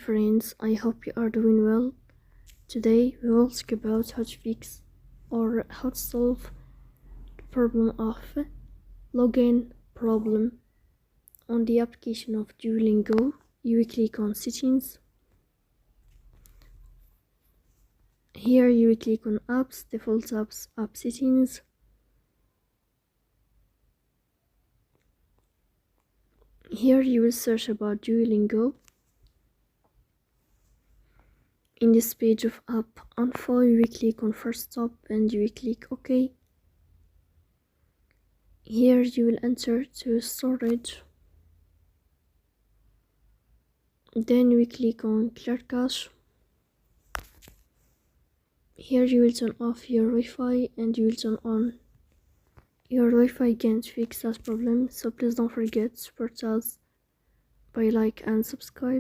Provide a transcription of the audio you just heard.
friends, I hope you are doing well. Today we will talk about how to fix or how to solve the problem of login problem. On the application of Duolingo, you will click on settings. Here you will click on apps, default apps, app settings. Here you will search about Duolingo. In this page of app info, you will click on first stop and you will click OK. Here you will enter to storage. Then we click on clear cache. Here you will turn off your Wi-Fi and you will turn on your Wi-Fi again to fix that problem. So please don't forget to support us by like and subscribe.